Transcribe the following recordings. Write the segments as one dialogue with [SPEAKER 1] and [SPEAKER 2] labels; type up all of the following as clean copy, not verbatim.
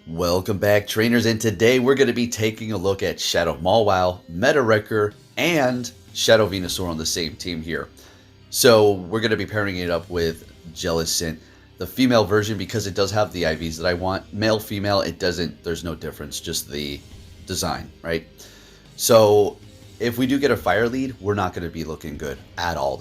[SPEAKER 1] Welcome back, trainers, and today we're going to be taking a look at Shadow Mawile, Meta Wrecker, and Shadow Venusaur on the same team here. So we're going to be pairing it up with Jellicent, the female version, because it does have the IVs that I want. Male, female, it doesn't, there's no difference, just the design, right? So if we do get a fire lead, we're not going to be looking good at all.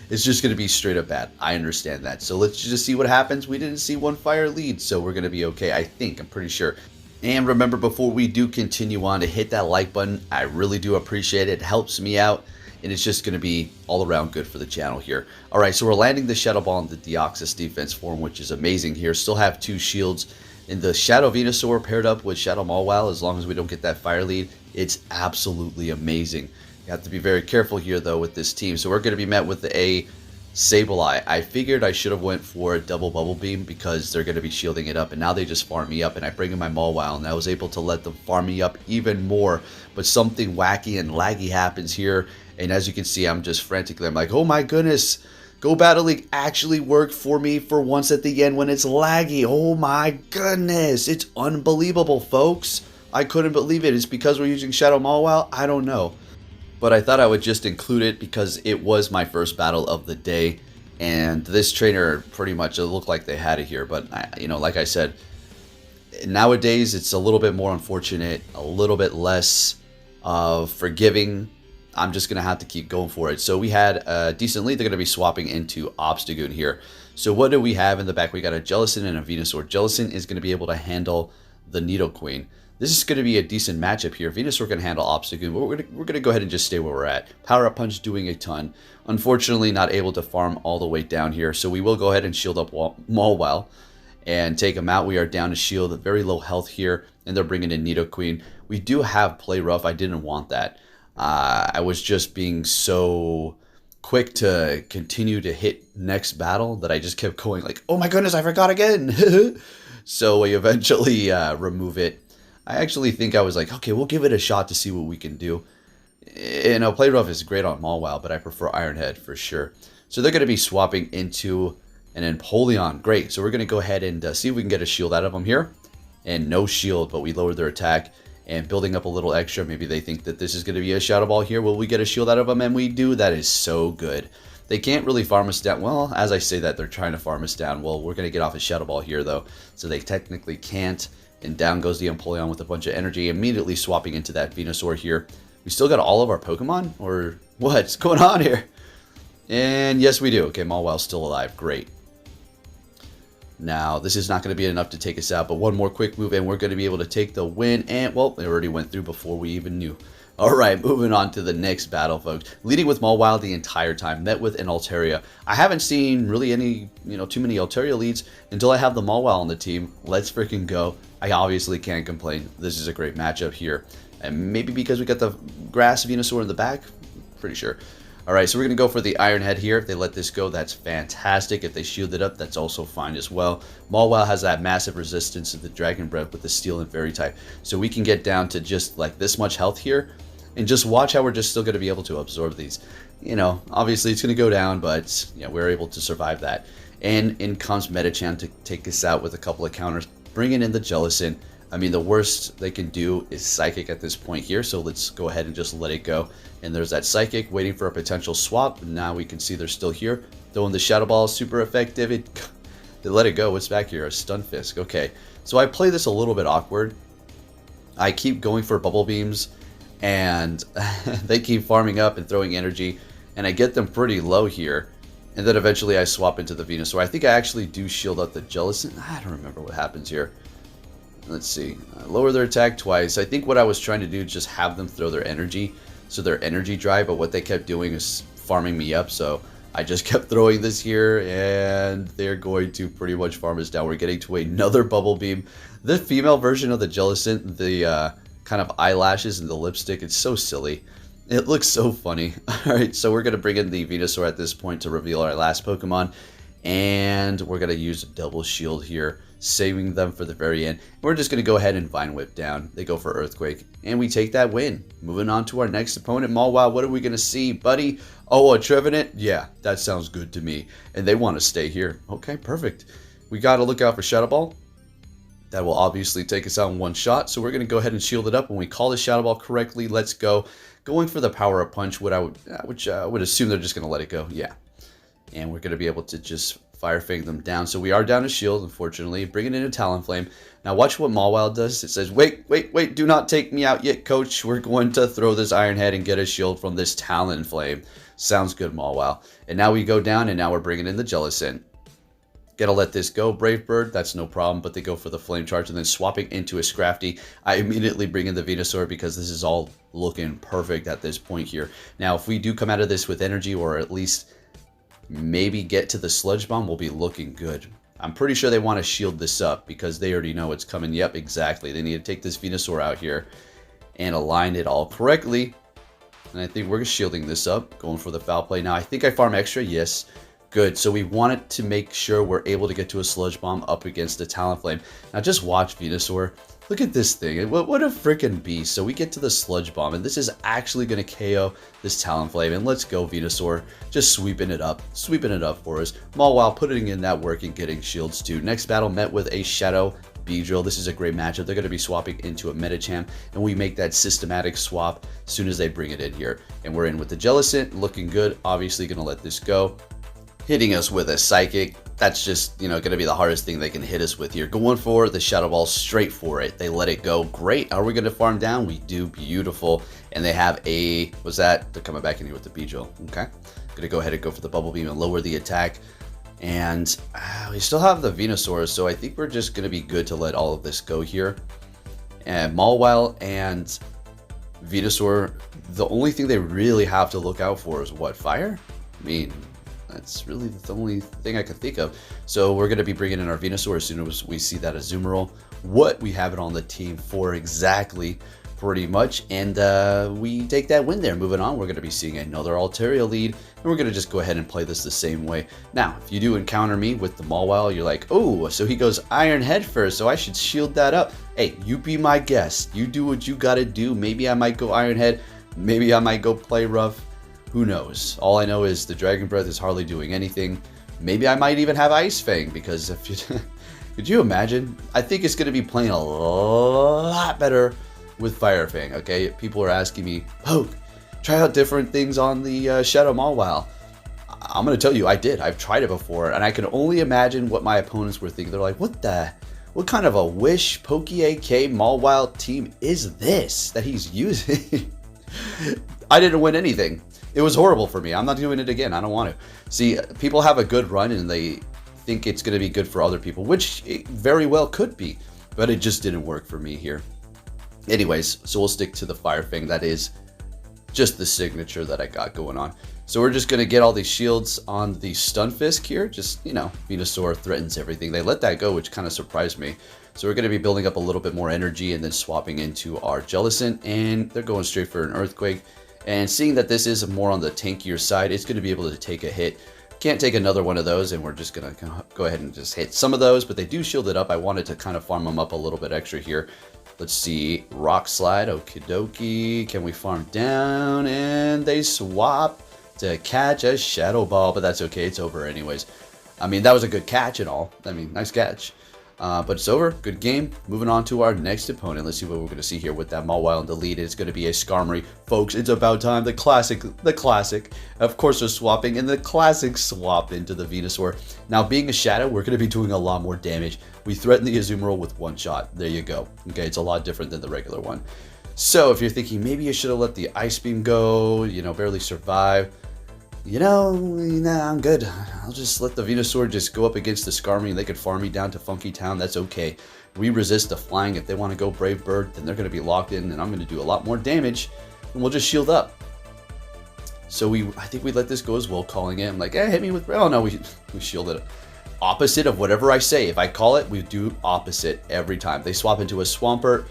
[SPEAKER 1] It's just going to be straight up bad. I understand that. So let's just see what happens. We didn't see one fire lead, so we're going to be okay. I think. I'm pretty sure. And remember, before we do continue on, to hit that like button. I really do appreciate it. It helps me out. And it's just going to be all around good for the channel here. Alright, so we're landing the Shadow Ball in the Deoxys defense form, which is amazing here. Still have two shields. And the Shadow Venusaur paired up with Shadow Mawile, as long as we don't get that fire lead, it's absolutely amazing. You have to be very careful here, though, with this team. So we're going to be met with a Sableye. I figured I should have went for a double Bubble Beam because they're going to be shielding it up. And now they just farm me up. And I bring in my Mawile. And I was able to let them farm me up even more. But something wacky and laggy happens here. And as you can see, I'm just frantically. I'm like, oh my goodness. Go Battle League actually worked for me for once at the end when it's laggy. Oh my goodness. It's unbelievable, folks. I couldn't believe it. It's because we're using Shadow Mawile? I don't know. But I thought I would just include it because it was my first battle of the day. And this trainer, pretty much, it looked like they had it here. But, like I said, nowadays it's a little bit more unfortunate, a little bit less forgiving. I'm just going to have to keep going for it. So we had a decent lead. They're going to be swapping into Obstagoon here. So what do we have in the back? We got a Jellicent and a Venusaur. Jellicent is going to be able to handle the Nidoqueen. This is going to be a decent matchup here. Venusaur can handle Obstagoon, but we're going to go ahead and just stay where we're at. Power Up Punch doing a ton. Unfortunately, not able to farm all the way down here, so we will go ahead and shield up Mawile and take him out. We are down to shield, very low health here, and they're bringing in Nidoqueen. We do have Play Rough. I didn't want that. I was just being so quick to continue to hit next battle that I just kept going like, oh my goodness, I forgot again. So we eventually remove it. I actually think I was like, okay, we'll give it a shot to see what we can do. Play Rough is great on Mawile, but I prefer Iron Head for sure. So they're going to be swapping into an Empoleon. Great. So we're going to go ahead and see if we can get a shield out of them here. And no shield, but we lowered their attack. And building up a little extra, maybe they think that this is going to be a Shadow Ball here. Will we get a shield out of them? And we do. That is so good. They can't really farm us down. Well, as I say that, they're trying to farm us down. Well, we're going to get off a Shadow Ball here, though. So they technically can't. And down goes the Empoleon with a bunch of energy, immediately swapping into that Venusaur here. We still got all of our Pokemon? Or what's going on here? And yes, we do. Okay, Mawile's still alive. Great. Now, this is not going to be enough to take us out, but one more quick move, and we're going to be able to take the win. And, well, it already went through before we even knew. All right, moving on to the next battle, folks. Leading with Mawile the entire time, met with an Altaria. I haven't seen really any, too many Altaria leads until I have the Mawile on the team. Let's freaking go. I obviously can't complain. This is a great matchup here. And maybe because we got the Grass Venusaur in the back? Pretty sure. Alright, so we're going to go for the Iron Head here. If they let this go, that's fantastic. If they shield it up, that's also fine as well. Mawile has that massive resistance to the Dragon Breath with the Steel and Fairy type. So we can get down to just like this much health here. And just watch how we're just still going to be able to absorb these. Obviously it's going to go down, but yeah, we're able to survive that. And in comes Metachan to take us out with a couple of counters. Bringing in the Jellicent. I mean, the worst they can do is Psychic at this point here, so let's go ahead and just let it go. And there's that Psychic waiting for a potential swap. Now we can see they're still here. Throwing the Shadow Ball is super effective. They let it go. What's back here? A Stunfisk. Okay, so I play this a little bit awkward. I keep going for Bubble Beams, and they keep farming up and throwing energy, and I get them pretty low here. And then eventually I swap into the Venusaur. I think I actually do shield up the Jellicent. I don't remember what happens here. Let's see. Lower their attack twice. I think what I was trying to do is just have them throw their energy. So their energy dry. But what they kept doing is farming me up. So I just kept throwing this here. And they're going to pretty much farm us down. We're getting to another Bubble Beam. The female version of the Jellicent, the kind of eyelashes and the lipstick, it's so silly. It looks so funny. Alright, so we're going to bring in the Venusaur at this point to reveal our last Pokemon. And we're going to use a double shield here, saving them for the very end. We're just going to go ahead and Vine Whip down. They go for Earthquake, and we take that win. Moving on to our next opponent, Mawile. What are we going to see, buddy? Oh, a Trevenant? Yeah, that sounds good to me. And they want to stay here. Okay, perfect. We got to look out for Shadow Ball. That will obviously take us out in one shot, so we're going to go ahead and shield it up. When we call the Shadow Ball correctly, let's go. Going for the power-up punch, which I would assume they're just going to let it go. Yeah. And we're going to be able to just Fire Fang them down. So we are down to shield, unfortunately. Bringing in a Talonflame. Now watch what Mawile does. It says, wait, do not take me out yet, coach. We're going to throw this Iron Head and get a shield from this Talonflame. Sounds good, Mawile. And now we go down, and now we're bringing in the Jellicent. Gotta let this go, Brave Bird. That's no problem, but they go for the Flame Charge and then swapping into a Scrafty. I immediately bring in the Venusaur because this is all looking perfect at this point here. Now, if we do come out of this with energy, or at least maybe get to the Sludge Bomb, we'll be looking good. I'm pretty sure they want to shield this up because they already know it's coming. Yep, exactly. They need to take this Venusaur out here and align it all correctly. And I think we're shielding this up, going for the Foul Play. Now, I think I farm extra. Yes. Good, so we wanted to make sure we're able to get to a Sludge Bomb up against the Talonflame. Now just watch Venusaur. Look at this thing. What a freaking beast. So we get to the Sludge Bomb, and this is actually going to KO this Talonflame. And let's go, Venusaur. Just sweeping it up for us. Mawile putting in that work and getting shields too. Next battle met with a Shadow Beedrill. This is a great matchup. They're going to be swapping into a Medicham, and we make that systematic swap as soon as they bring it in here. And we're in with the Jellicent, looking good. Obviously going to let this go. Hitting us with a Psychic, that's just, going to be the hardest thing they can hit us with here. Going for the Shadow Ball, straight for it. They let it go. Great. Are we going to farm down? We do. Beautiful. And they have a, they're coming back in here with the Beedrill. Okay. Going to go ahead and go for the Bubble Beam and lower the attack. And we still have the Venusaur, so I think we're just going to be good to let all of this go here. And Mawile and Venusaur, the only thing they really have to look out for is what? Fire? I mean, that's really the only thing I can think of. So we're going to be bringing in our Venusaur as soon as we see that Azumarill. What we have it on the team for exactly, pretty much. And we take that win there. Moving on, we're going to be seeing another Altaria lead. And we're going to just go ahead and play this the same way. Now, if you do encounter me with the Mawile, you're like, oh, so he goes Iron Head first, so I should shield that up. Hey, you be my guest. You do what you got to do. Maybe I might go Iron Head. Maybe I might go play rough. Who knows? All I know is the Dragon Breath is hardly doing anything. Maybe I might even have Ice Fang, because if you could you imagine? I think it's going to be playing a lot better with Fire Fang, okay? People are asking me, Poke, try out different things on the Shadow Mawile. I'm going to tell you, I did. I've tried it before, and I can only imagine what my opponents were thinking. They're like, what kind of a Wish Poke-AK Mawile team is this that he's using? I didn't win anything. It was horrible for me. I'm not doing it again. I don't want to. See, people have a good run and they think it's going to be good for other people, which it very well could be, but it just didn't work for me here. Anyways, so we'll stick to the Fire Fang. That is just the signature that I got going on. So we're just going to get all these shields on the Stunfisk here. Just, Venusaur threatens everything. They let that go, which kind of surprised me. So we're going to be building up a little bit more energy and then swapping into our Jellicent, and they're going straight for an Earthquake. And seeing that this is more on the tankier side, it's going to be able to take a hit. Can't take another one of those, and we're just going to go ahead and just hit some of those, but they do shield it up. I wanted to kind of farm them up a little bit extra here. Let's see, Rock Slide, okie dokie. Can we farm down? And they swap to catch a Shadow Ball, but that's okay. It's over anyways. I mean, that was a good catch and all. I mean, nice catch. But it's over. Good game. Moving on to our next opponent. Let's see what we're going to see here with that Mawile in the lead. It's going to be a Skarmory. Folks, it's about time. The classic. Of course, they're swapping, and the classic swap into the Venusaur. Now, being a Shadow, we're going to be doing a lot more damage. We threaten the Azumarill with one shot. There you go. Okay, it's a lot different than the regular one. So, if you're thinking, maybe you should have let the Ice Beam go, barely survive. Nah, I'm good. I'll just let the Venusaur just go up against the Skarmory and they could farm me down to Funky Town. That's okay. We resist the flying. If they want to go Brave Bird, then they're going to be locked in, and I'm going to do a lot more damage, and we'll just shield up. So I think we let this go as well, calling it. I'm like, hit me with... Oh, no, we shielded it. Opposite of whatever I say. If I call it, we do opposite every time. They swap into a Swampert.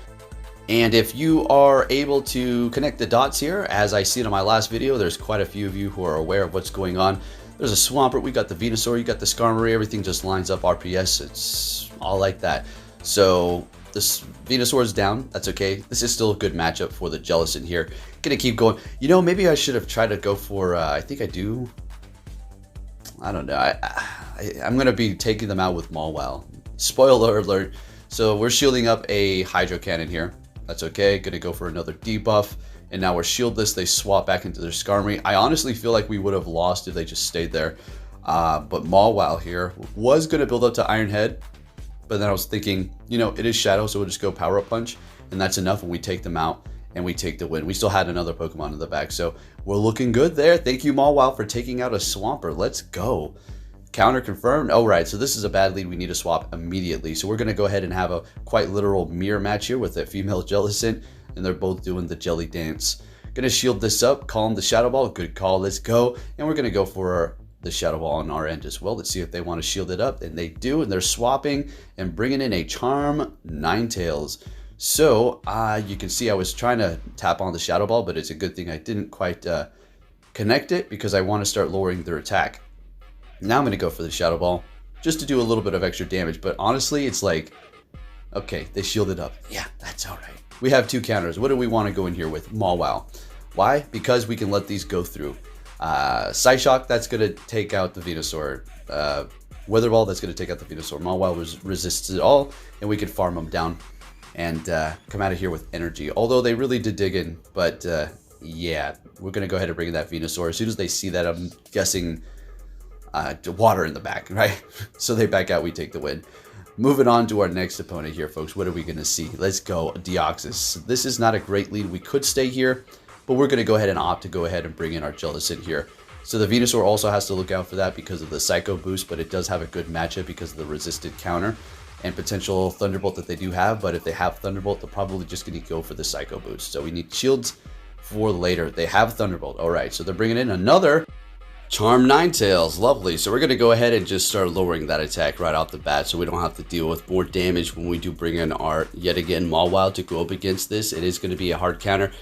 [SPEAKER 1] And if you are able to connect the dots here, as I see it in my last video, there's quite a few of you who are aware of what's going on. There's a Swampert, we got the Venusaur, you got the Skarmory, everything just lines up RPS. It's all like that. So this Venusaur is down, that's okay. This is still a good matchup for the Jellicent here. Gonna keep going. Maybe I should have tried to go for, I think I do. I don't know. I'm gonna be taking them out with Mawile. Spoiler alert. So we're shielding up a Hydro Cannon here. That's okay. Gonna go for another debuff. And now we're shieldless. They swap back into their Skarmory. I honestly feel like we would have lost if they just stayed there. But Mawile here was going to build up to Iron Head. But then I was thinking, you know, it is Shadow, so we'll just go Power Up Punch. And that's enough when we take them out and we take the win. We still had another Pokemon in the back. So we're looking good there. Thank you, Mawile, for taking out a Swampert. Let's go. Counter confirmed. Oh, right. So this is a bad lead. We need to swap immediately. So we're going to go ahead and have a quite literal mirror match here with a female Jellicent. And they're both doing the jelly dance. Gonna shield this up, call him the Shadow Ball. Good call, let's go. And we're gonna go for the Shadow Ball on our end as well. Let's see if they want to shield it up. And they do, and they're swapping and bringing in a Charm Ninetales. So you can see I was trying to tap on the Shadow Ball, but it's a good thing I didn't quite connect it because I want to start lowering their attack. Now I'm gonna go for the Shadow Ball just to do a little bit of extra damage. But honestly, it's like, okay, they shielded up. Yeah, that's all right. We have 2 counters. What do we want to go in here with? Mawile. Why? Because we can let these go through. Psyshock, that's going to take out the Venusaur. Weather Ball, that's going to take out the Venusaur. Mawile resists it all, and we can farm them down and come out of here with energy. Although they really did dig in, but yeah, we're going to go ahead and bring in that Venusaur. As soon as they see that, I'm guessing water in the back, right? So they back out, we take the win. Moving on to our next opponent here, folks. What are we going to see? Let's go, Deoxys. This is not a great lead. We could stay here, but we're going to go ahead and opt to go ahead and bring in our Jellicent here. So the Venusaur also has to look out for that because of the Psycho boost, but it does have a good matchup because of the resisted counter and potential Thunderbolt that they do have. But if they have Thunderbolt, they're probably just going to go for the Psycho boost. So we need shields for later. They have Thunderbolt. All right, so they're bringing in another Charm Ninetales, lovely. So we're going to go ahead and just start lowering that attack right off the bat so we don't have to deal with more damage when we do bring in our, yet again, Mawile to go up against this. It is going to be a hard counter.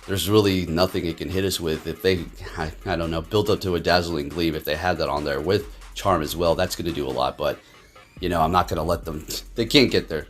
[SPEAKER 1] There's really nothing it can hit us with. If they, I don't know, built up to a Dazzling Gleam, if they had that on there with Charm as well, that's going to do a lot. But, you know, I'm not going to let them, they can't get there.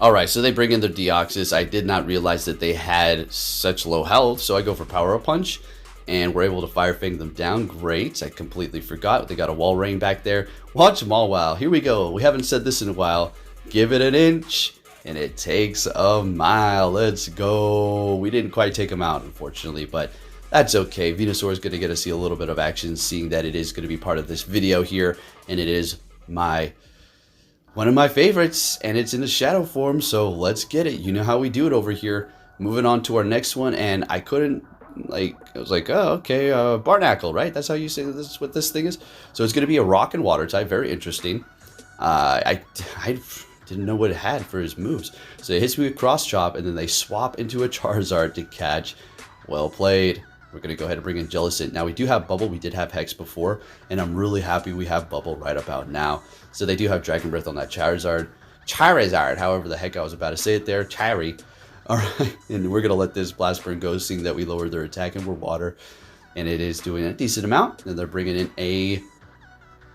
[SPEAKER 1] Alright, so they bring in their Deoxys. I did not realize that they had such low health, so I go for Power Up Punch. And we're able to Fire Fang them down. Great. I completely forgot. They got a Wall Rain back there. Watch Mawile. Here we go. We haven't said this in a while. Give it an inch, and it takes a mile. Let's go. We didn't quite take him out, unfortunately, but that's okay. Venusaur is going to get to see a little bit of action, seeing that it is going to be part of this video here, and it is one of my favorites, and it's in the shadow form, so let's get it. You know how we do it over here. Moving on to our next one, and I couldn't, I was like, oh, okay, Barnacle, right? That's how you say this is what this thing is. So it's going to be a rock and water type. Very interesting. I didn't know what it had for his moves. So it hits me with Cross Chop, and then they swap into a Charizard to catch. Well played. We're going to go ahead and bring in Jellicent. Now, we do have Bubble. We did have Hex before, and I'm really happy we have Bubble right about now. So they do have Dragon Breath on that Charizard. Charizard, however the heck I was about to say it there. Chari. Alright, and we're going to let this Blast Burn go, seeing that we lowered their attack and we're water. And it is doing a decent amount. And they're bringing in a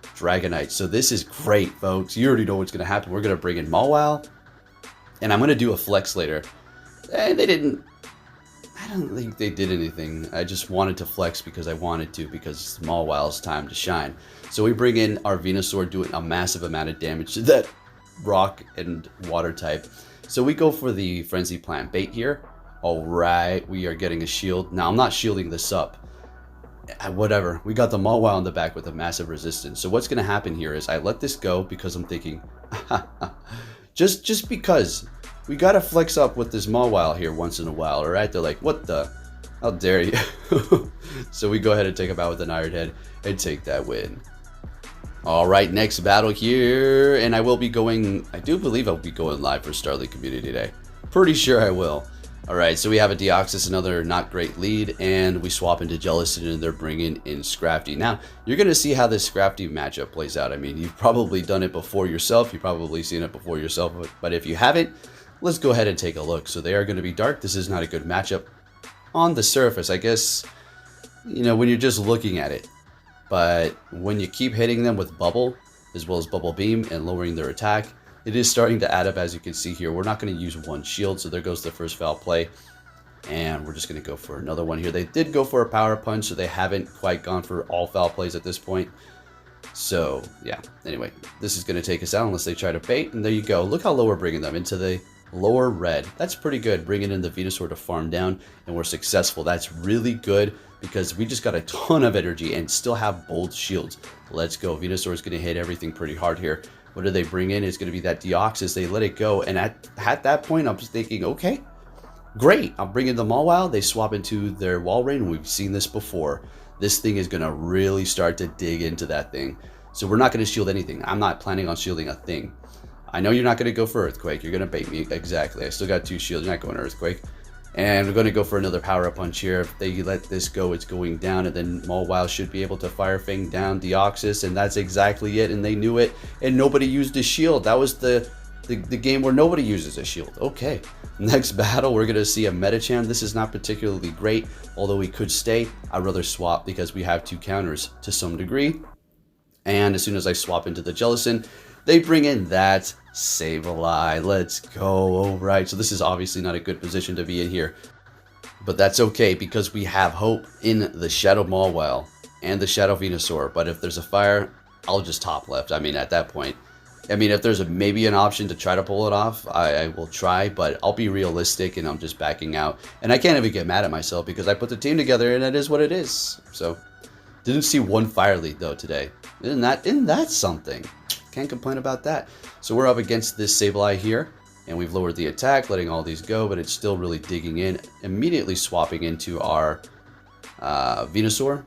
[SPEAKER 1] Dragonite. So this is great, folks. You already know what's going to happen. We're going to bring in Mawile. And I'm going to do a flex later. And they didn't. I don't think they did anything. I just wanted to flex because I wanted to, because it's Mawile's time to shine. So we bring in our Venusaur, doing a massive amount of damage to that rock and water type. So we go for the Frenzy Plant bait here. Alright, we are getting a shield. Now, I'm not shielding this up. Whatever. We got the Mawile in the back with a massive resistance. So what's going to happen here is I let this go because I'm thinking, just because we got to flex up with this Mawile here once in a while. Alright, they're like, what the? How dare you? So we go ahead and take him out with an Iron Head and take that win. Alright, next battle here, and I will be going, I do believe I'll be going live for Starly Community Day. Pretty sure I will. Alright, so we have a Deoxys, another not great lead, and we swap into Jellicent, and they're bringing in Scrafty. Now, you're going to see how this Scrafty matchup plays out. I mean, you've probably done it before yourself, you've probably seen it before yourself, but if you haven't, let's go ahead and take a look. So they are going to be dark. This is not a good matchup on the surface, I guess, you know, when you're just looking at it. But when you keep hitting them with Bubble, as well as Bubble Beam, and lowering their attack, it is starting to add up, as you can see here. We're not going to use one shield, so there goes the first foul play. And we're just going to go for another one here. They did go for a Power Punch, so they haven't quite gone for all foul plays at this point. So, yeah. Anyway, this is going to take us out unless they try to bait. And there you go. Look how low we're bringing them into the lower red. That's pretty good. Bringing in the Venusaur to farm down, and we're successful. That's really good because we just got a ton of energy and still have bold shields. Let's go. Venusaur is going to hit everything pretty hard here. What do they bring in? It's going to be that Deoxys. They let it go. And at that point, I'm just thinking, okay, great. I'm bringing the Mawile. They swap into their Walrein. We've seen this before. This thing is going to really start to dig into that thing. So we're not going to shield anything. I'm not planning on shielding a thing. I know you're not going to go for Earthquake. You're going to bait me. Exactly. I still got 2 shields. You're not going to Earthquake. And we're going to go for another Power-Up Punch here. If they let this go, it's going down. And then Mawile should be able to Fire Fang down Deoxys. And that's exactly it. And they knew it. And nobody used a shield. That was the game where nobody uses a shield. Okay. Next battle, we're going to see a Medicham. This is not particularly great, although we could stay. I'd rather swap because we have 2 counters to some degree. And as soon as I swap into the Jellicent, they bring in that Sableye. Let's go. All right, so this is obviously not a good position to be in here. But that's okay because we have hope in the Shadow Mawile and the Shadow Venusaur. But if there's a fire, I'll just top left. I mean, at that point. I mean, if there's maybe an option to try to pull it off, I will try, but I'll be realistic and I'm just backing out. And I can't even get mad at myself because I put the team together and it is what it is. So, didn't see 1 fire lead though today. Isn't that something? Can't complain about that. So we're up against this Sableye here, and we've lowered the attack, letting all these go, but it's still really digging in, immediately swapping into our Venusaur,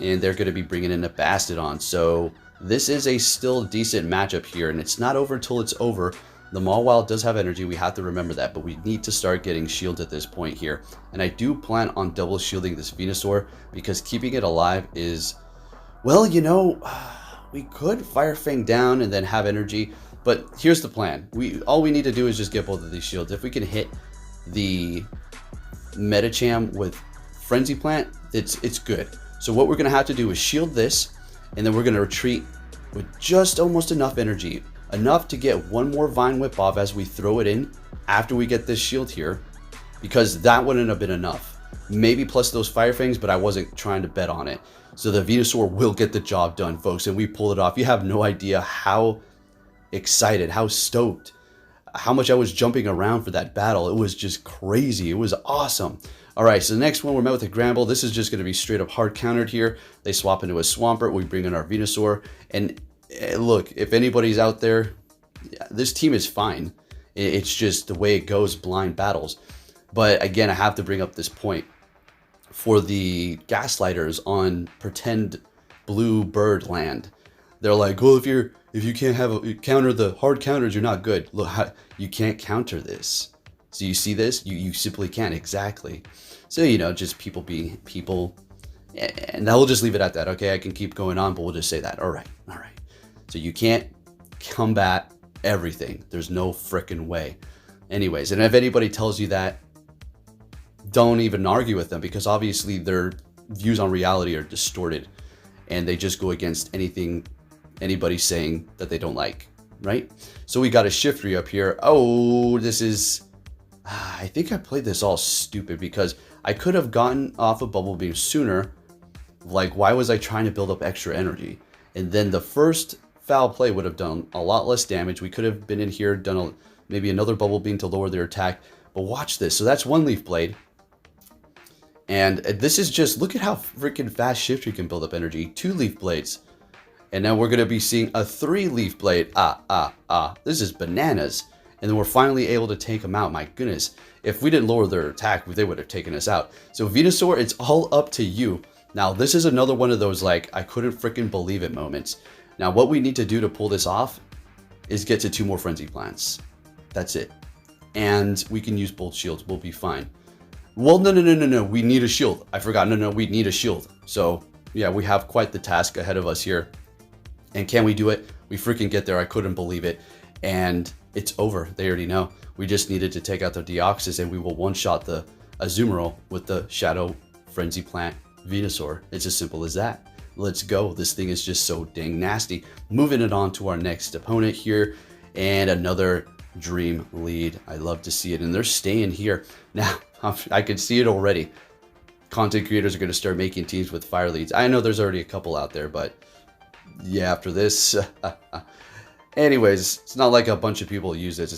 [SPEAKER 1] and they're going to be bringing in a Bastodon. So this is a still decent matchup here, and it's not over till it's over. The Mawile does have energy, we have to remember that, but we need to start getting shields at this point here. And I do plan on double shielding this Venusaur, because keeping it alive is, well, you know, we could Fire Fang down and then have energy, but here's the plan. All we need to do is just get both of these shields. If we can hit the Medicham with Frenzy Plant, it's good. So what we're going to have to do is shield this, and then we're going to retreat with just almost enough energy. Enough to get 1 more Vine Whip off as we throw it in after we get this shield here. Because that wouldn't have been enough. Maybe plus those Fire Fangs, but I wasn't trying to bet on it. So the Venusaur will get the job done, folks, and we pull it off. You have no idea how excited, how stoked, how much I was jumping around for that battle. It was just crazy. It was awesome. All right, so the next one, we're met with a Gramble. This is just going to be straight up hard countered here. They swap into a Swampert. We bring in our Venusaur. And look, if anybody's out there, this team is fine. It's just the way it goes, blind battles. But again, I have to bring up this point. For the Gaslighters on pretend Blue Bird land, they're like, well, if you can't counter the hard counters, you're not good. Look, you can't counter this. So you see this? You simply can't. Exactly. So, you know, just people being people. And we'll just leave it at that. Okay, I can keep going on, but we'll just say that. All right. So you can't combat everything. There's no frickin' way. Anyways, and if anybody tells you that, don't even argue with them, because obviously their views on reality are distorted and they just go against anything anybody's saying that they don't like, right? So we got a Shiftry up here. Oh, this is... I think I played this all stupid because I could have gotten off a Bubble Beam sooner. Like, why was I trying to build up extra energy? And then the first foul play would have done a lot less damage. We could have been in here, done maybe another Bubble Beam to lower their attack. But watch this. So that's 1 Leaf Blade. And this is just, look at how freaking fast Shiftry can build up energy. 2 Leaf Blades. And now we're going to be seeing a 3 Leaf Blade. This is bananas. And then we're finally able to take them out. My goodness. If we didn't lower their attack, they would have taken us out. So Venusaur, it's all up to you. Now, this is another one of those, like, I couldn't freaking believe it moments. Now, what we need to do to pull this off is get to 2 more Frenzy Plants. That's it. And we can use both shields. We'll be fine. Well, no. We need a shield. I forgot. No. We need a shield. So, yeah, we have quite the task ahead of us here. And can we do it? We freaking get there. I couldn't believe it. And it's over. They already know. We just needed to take out the Deoxys, and we will one-shot the Azumarill with the Shadow Frenzy Plant Venusaur. It's as simple as that. Let's go. This thing is just so dang nasty. Moving it on to our next opponent here. And another dream lead. I love to see it. And they're staying here. Now, I can see it already. Content creators are going to start making teams with fire leads. I know there's already a couple out there, but yeah, after this. Anyways, it's not like a bunch of people use it.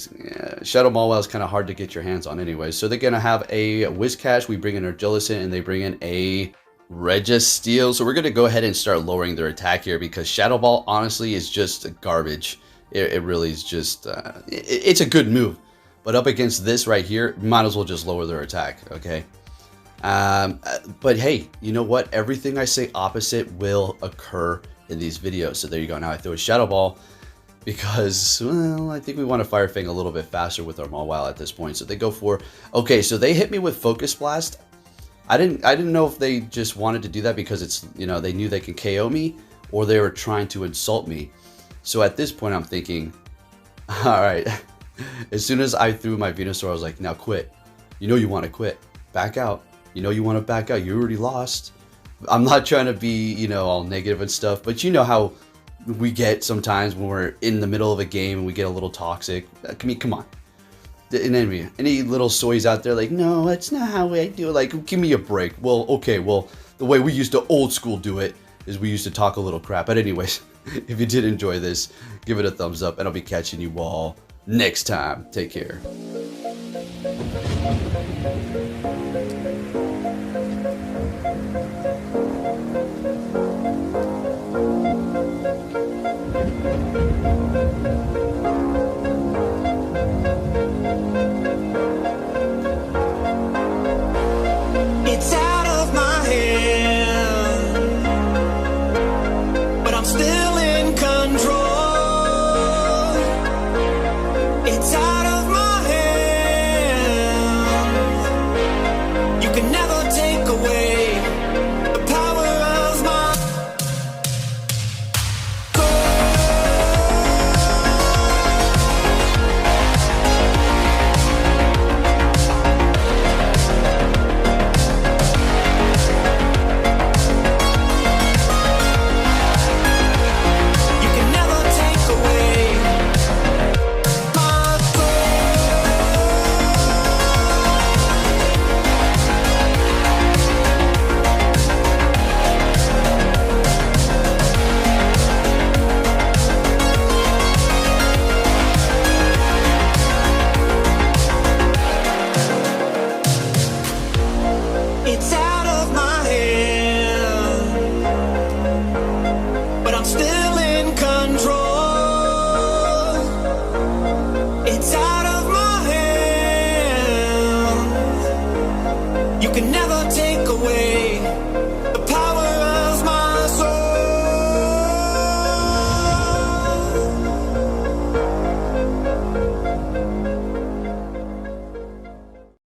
[SPEAKER 1] Shadow Mawile is kind of hard to get your hands on anyways. So they're going to have a Whiscash. We bring in our Jellicent, and they bring in a Registeel. So we're going to go ahead and start lowering their attack here because Shadow Ball, honestly, is just garbage. It really is just... it's a good move. But up against this right here, might as well just lower their attack, okay? But hey, you know what? Everything I say opposite will occur in these videos. So there you go. Now I throw a Shadow Ball because, well, I think we want to Fire Fang a little bit faster with our Mawile at this point. So they go for, okay, so they hit me with Focus Blast. I didn't know if they just wanted to do that because it's, you know, they knew they can KO me, or they were trying to insult me. So at this point I'm thinking, all right, as soon as I threw my Venusaur, I was like, now quit. You know you want to quit. Back out. You know you want to back out. You already lost. I'm not trying to be, you know, all negative and stuff, but you know how we get sometimes when we're in the middle of a game and we get a little toxic. I mean, come on. And any little soys out there like, no, that's not how I do it. Like, give me a break. Well, okay, well, the way we used to old school do it is we used to talk a little crap. But anyways, if you did enjoy this, give it a thumbs up, and I'll be catching you all next time. Take care.